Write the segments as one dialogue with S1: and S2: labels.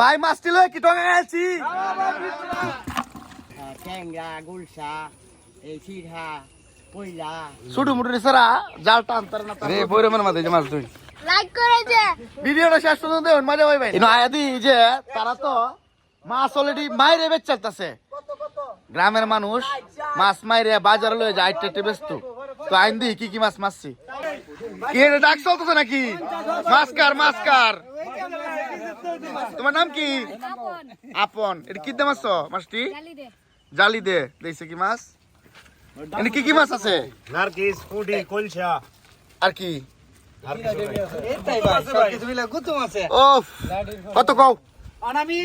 S1: ভাই মাছটি লয়ে কি টঙ্গা গেছি
S2: ট্যাংরা গুলশা এই সিরহা কইলা
S1: ছুটু মুটু সারা জাল টানতার না রে বইরমের মাঝে যে মাছ ধরি
S3: লাইক করে যে
S1: ভিডিওটা শেষ পর্যন্ত দেখুন মজা পাইবে ইনো আয়াদি যে তারা তো মাছ অলরেডি মাইরে বেচ চলতেছে গ্রামের মানুষ মাছ মাইরে বাজারে লয়ে যায় আইটে ব্যস্ত তো আইন দি কি কি মাছ মারছি কি এটা ডাক চলতেছে নাকি মাছ কার তোমার নাম কি আপন এটা কি দাম আছো মাছটি
S3: গালি দে
S1: জালি দে দেখছে কি মাছ এনে কি কি মাছ আছে
S4: নারকেস পুঁটি কলসা
S1: আর কি
S2: এটাই ভাই সব কিছু মিলে গুতুম আছে
S1: ও কত কও
S2: আমি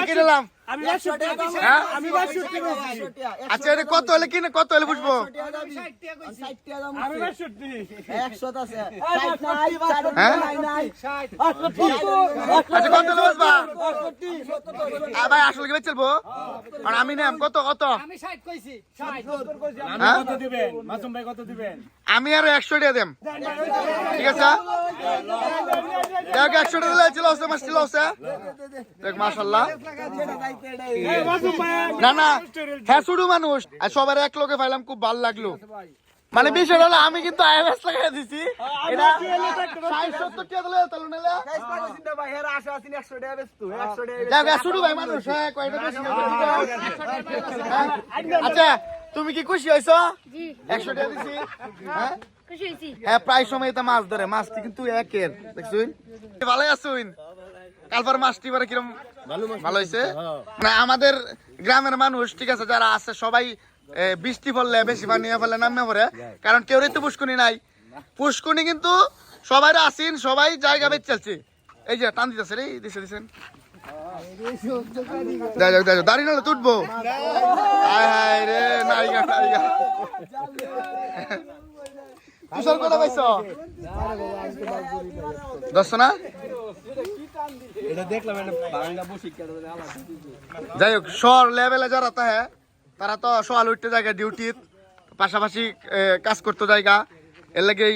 S1: কিনলাম
S4: আমি 100 টাকা
S1: হ্যাঁ
S4: আমি 62 টাকা
S1: আচ্ছা এটা কত হলে কিনে কত হলে বুঝবো
S4: আমি 62
S2: 100 আছে
S1: হ্যাঁ আচ্ছা কত হলে বুঝবা ভাই আসলে কি বেচলবো আর আমি নাম কত কত
S2: আমি 60 কইছি
S4: আমি কত দিবেন মাসুম ভাই কত দিবেন
S1: আমি আর 100 টাকা দেম ঠিক আছে দেখ 100 টাকা দিলে চলো মাছ ছিল আছে দেখ মাশাআল্লাহ
S4: মাসুম ভাই
S1: না হ্যাঁ শুধু মানুষ আর সবার এক লোকে পাইলাম খুব ভালো লাগলো মানে বিষয় হলো আমি কিন্তু আইএমএস লাগাই দিছি এটা 60-70 টাকা দিলে তাহলে নিলে
S2: ভাই এর আশা আছে 100 টাকা বেচতো 100
S1: দেখ
S2: টাকা
S1: শুধু ভাই মানুষ হ্যাঁ কয়টা বেশি আচ্ছা তুমি কি খুশি হইছো
S3: জি
S1: 100 টাকা দিছি হ্যাঁ
S3: খুশি হইছি
S1: হ্যাঁ প্রায় সময় এটা মাছ ধরে মাছটি কিন্তু একের দেখছুন ভালোই আছুন কালবার মাছটি বারে কিরম ভালো হয়েছে না আমাদের গ্রামের মানুষ ঠিক আছে যারা আছে সবাই বৃষ্টি পড়লে বেশি পানি ফেলে নামে পড়ে কারণ কেউ তো পুষ্কুনি নাই পুষ্কুনি কিন্তু সবাই আসিন সবাই জায়গা বেচ চলছে এই যে টান দিতেছে রে দিছেন দাঁড়িয়ে নাহলে তুটবো হায় রে নাইগা তুষার কটা পাইছ দশ না যাই হোক শহর লেভেলে যারা হ্যাঁ তারা তো সকাল উঠতে জায়গা ডিউটির পাশাপাশি কাজ করতে জায়গা এর লাগে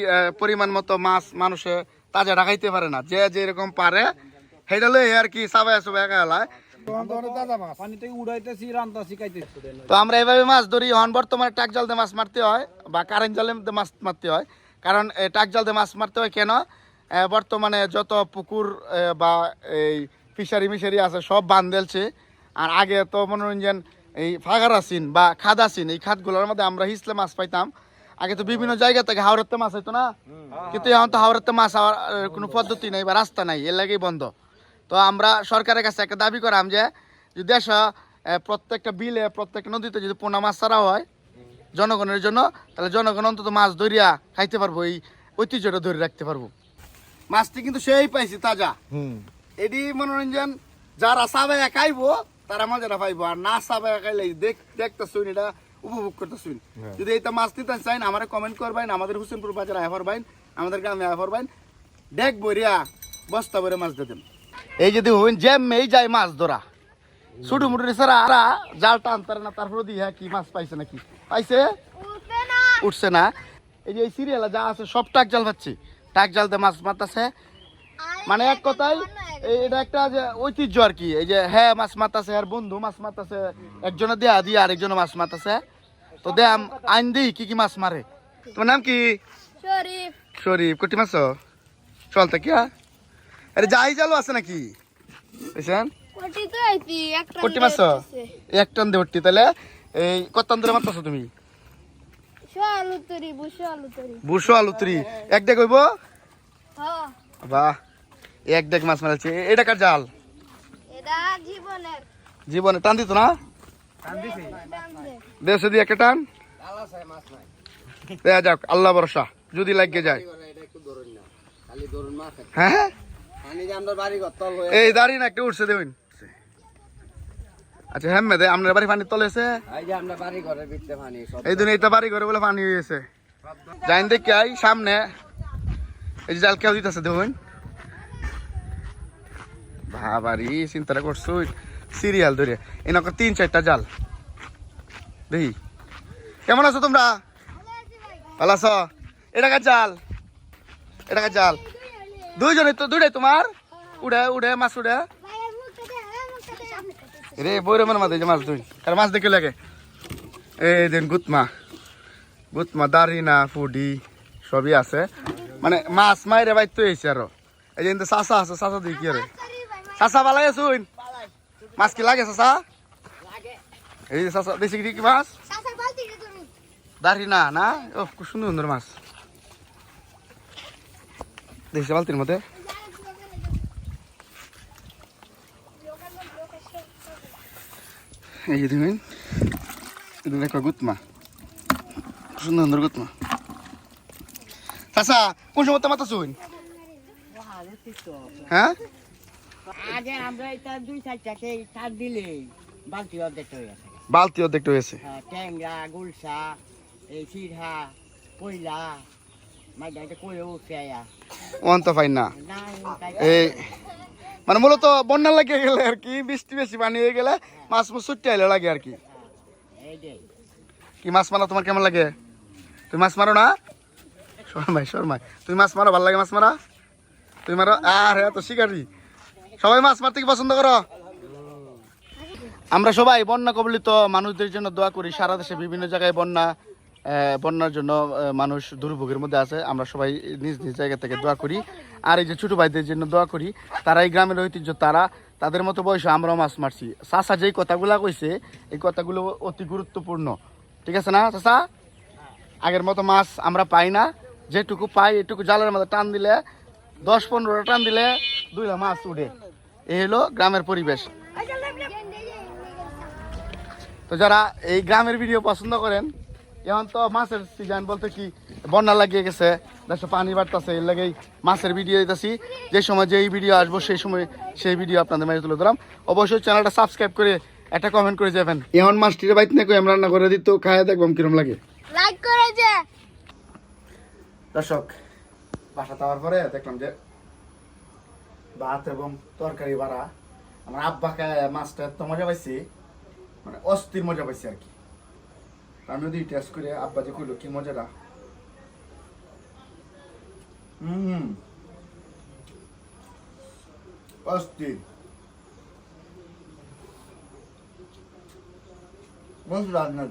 S1: পরিমাণ মতো মাছ মানুষে তাজা রাখাইতে পারে না যে যেরকম পারে সেটা লই আর কি সাবাই একালায় তো আমরা এভাবে মাছ ধরি এখন বর্তমানে টাক জাল দিয়ে মাছ মারতে হয় বা কারেন্ট জালে মাছ মারতে হয় কারণ টাক জাল দিয়ে মাছ মারতে হয় কেন বর্তমানে যত পুকুর বা এই ফিশারি মিশারি আছে সব বান্ধেলছে আর আগে তো মনোরঞ্জন এই ফাগার আসিন বা খাদ আসিন এই খাদগুলোর মধ্যে আমরা হিসলে মাছ পাইতাম আগে তো বিভিন্ন জায়গা থেকে হাওড়াতে মাছ হইতো না কিন্তু এখন তো হাওড়াতে মাছ হওয়ার কোনো পদ্ধতি নাই বা রাস্তা নাই এর লাগেই বন্ধ তো আমরা সরকারের কাছে একটা দাবি করাম যে যদি দেশ প্রত্যেকটা বিলে প্রত্যেকটা নদীতে যদি পোনা মাছ ছাড়া হয় জনগণের জন্য তাহলে জনগণ অন্তত মাছ ধরিয়া খাইতে পারবো এই ঐতিহ্যটা ধরে রাখতে পারবো মাছটি কিন্তু সেই পাইছি তাজা এটি মনোরঞ্জন যারা সাবে খাইবো তারা মজাটা পাইবো আর না সাবে খাইলে দেখতেছুন এটা উপভোগ করতেছুন যদি এটা মাছ নিতে চাইন আমার কমেন্ট করবেন আমাদের হুসেনপুর বাজারে আয় করবেন আমাদের গ্রামে আয় করবেন দেখ বরিয়া বস্তা ভরে মাছ দিতেন এই যদি হইন জ্যামেই যায় মাছ ধরা ছুটু মুটু সারা জাল টানতার না তারপরে দিয়ে কি মাছ পাইছে নাকি পাইছে
S3: উঠবে না
S1: উঠছে না এই যে এই সিরিয়ালে যা আছে সব টাক জাল পাচ্ছি টাক জাল দিয়ে মাছ মারতেছে মানে এক কথায় এটা একটা যে ঐতিহ্য আর কি এই যে হ্যাঁ মাছ মারতেছে আর বন্ধু মাছ মারতেছে একজনে দেয়া দিয়ে আরেকজনে মাছ মারতেছে তো দে আইন দিই কি কি মাছ মারে তোমার নাম কি
S3: শরীফ
S1: শরীফ কোটি মাছ চলতে কি আরে যাই জালো আছে নাকি বুঝছেন
S3: কোটি তো আইতি একটা
S1: কোটি মাছ এক টন দিয়ে উঠতি তাহলে এই কত টন ধরে মারতেছো তুমি
S3: আলু তরি
S1: বুসো আলু তুরি এক ডেক হইব
S3: হ্যাঁ
S1: বাহ এক ডেক মাছ মারাচ্ছে এটা কার জাল
S3: এটা জীবনের
S1: জীবনে টান দিত না
S3: দাম দে
S1: দেশে দিয়ে একটা টান দেয়া যাক আল্লাহ ভরসা যদি লাগে যায় হ্যাঁ এই দাঁড়িয়ে না একটা উঠছে দেখুন আচ্ছা হ্যাঁ মেদে আপনার বাড়ি পানি তলেছে এই দিন এইটা বাড়ি ঘরে বলে পানি হয়েছে যাইন দেখি আই সামনে এই যে জাল কেউ দিতেছে দেখুন ভাবারি চিন্তাটা করছো সিরিয়াল ধরে এনাকে 3-4টা জাল দেখি কেমন আছো তোমরা ভালো আছো এটা কার জাল দুইজনে তো দুইটাই তোমার উড়ে মাছ উড়ে রে বৈরমের মাঝে যে মাছ ধরি আর মাছ দেখে লাগে এই দেন গুতমা দারিনা ফুডি সবই আছে মানে মাছ মাইরে বাইতে হয়েছে আরো এই যে চাষা আছে চাষা দিই কি রে চাষা পালাই আছুন মাছ কি লাগে চাষা এই যে চাষা দেশি কি মাছ দারিনা না ও খুব সুন্দর সুন্দর মাছ দেশি বালতির মধ্যে এই যে দেখুন এটা দেখো গুতমা সুন্দর সুন্দর গুতমা চাষা কোন সময় মাথা শুন হ্যাঁ
S2: আগে আমরা এটা 2-4টাকে ছাড় দিলে বালতি অর্ধেক হয়ে গেছে
S1: বালতি অর্ধেক হয়েছে
S2: ট্যাংরা গুলশা এই সিরহা কইলা মাইটা এটা কই উঠে আয়া
S1: ওয়ান তো ফাইন না
S2: না
S1: এই মানে মূলত বন্যা লাগে গেলে আর কি বৃষ্টি বেশি পানি হয়ে গেলে মাছ মাছ ছুটতে আইলে লাগে আর কি
S2: এই যে
S1: কি মাছ মারা তোমার কেমন লাগে তুমি মাছ মারো না শর্মাই তুমি মাছ মারো ভালো লাগে মাছ মারা তুমি মারো আর তো শিকারি সবাই মাছ মারতে কি পছন্দ করো আমরা সবাই বন্যা কবলিত মানুষদের জন্য দোয়া করি সারা দেশে বিভিন্ন জায়গায় বন্যার জন্য মানুষ দুর্ভোগের মধ্যে আছে আমরা সবাই নিজ নিজ জায়গা থেকে দোয়া করি আর এই যে ছোট ভাইদের জন্য দোয়া করি তারা এই গ্রামের ঐতিহ্য তাদের মতো বয়সে আমরাও মাছ মারছি চাষা যেই কথাগুলা কইছে এই কথাগুলো অতি গুরুত্বপূর্ণ ঠিক আছে না চাষা আগের মতো মাছ আমরা পাই না যেটুকু পাই এটুকু জালের মধ্যে টান দিলে 10-15টা টান দিলে 2টা মাছ উঠে এই হলো গ্রামের পরিবেশ তো যারা এই গ্রামের ভিডিও পছন্দ করেন এখন তো মাছের সিজন বলতে কি বন্যা লাগিয়ে গেছে দেশে পানি বাড়তেছে এর লাগেই মাছের ভিডিও দিতেছি যে সময় যেই ভিডিও আসবো সেই সময় সেই ভিডিও আপনাদের মাঝে তুলে ধরলাম অবশ্যই চ্যানেলটা সাবস্ক্রাইব করে একটা কমেন্ট করে যাবেন এখন মাছটির বাইতে না কই আমরা রান্না করে দিত খায় দেখবাম কিরম লাগে
S3: লাইক করে যে
S1: দর্শক বাসা যাওয়ার পরে দেখলাম যে ভাত এবং তরকারি বাড়া আমার আব্বা খায় মাছটা এত মজা পাইছি মানে অস্থির মজা পাইছি আর কি আমি যদি টেস্ট করে আব্বা যে কইলো কি মজাটা অস্থির বন্ধু রান্না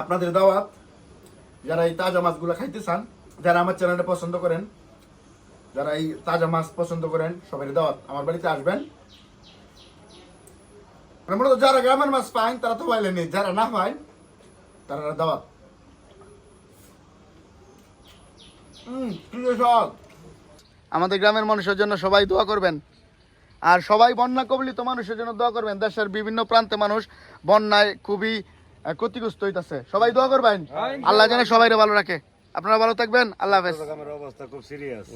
S1: আপনাদের দাওয়াত যারা এই তাজা মাছগুলো খাইতে চান যারা আমার চ্যানেলটা পছন্দ করেন যারা এই তাজা মাছ পছন্দ করেন সবাই দাওয়াত আমার বাড়িতে আসবেন মূলত যারা গ্রামের মাছ পাইন তারা তো পাইলেন যারা না পাইন তারা দাওয়াত আমাদের গ্রামের মানুষের জন্য সবাই দোয়া করবেন আর সবাই বন্যা কবলিত মানুষের জন্য দোয়া করবেন দেশের বিভিন্ন প্রান্তে মানুষ বন্যায় খুবই ক্ষতিগ্রস্ত হইতাছে সবাই দোয়া করবেন আল্লাহ জানে সবাইরে ভালো রাখে আপনারা ভালো থাকবেন আল্লাহ হাফেজ
S4: অবস্থা খুব সিরিয়াস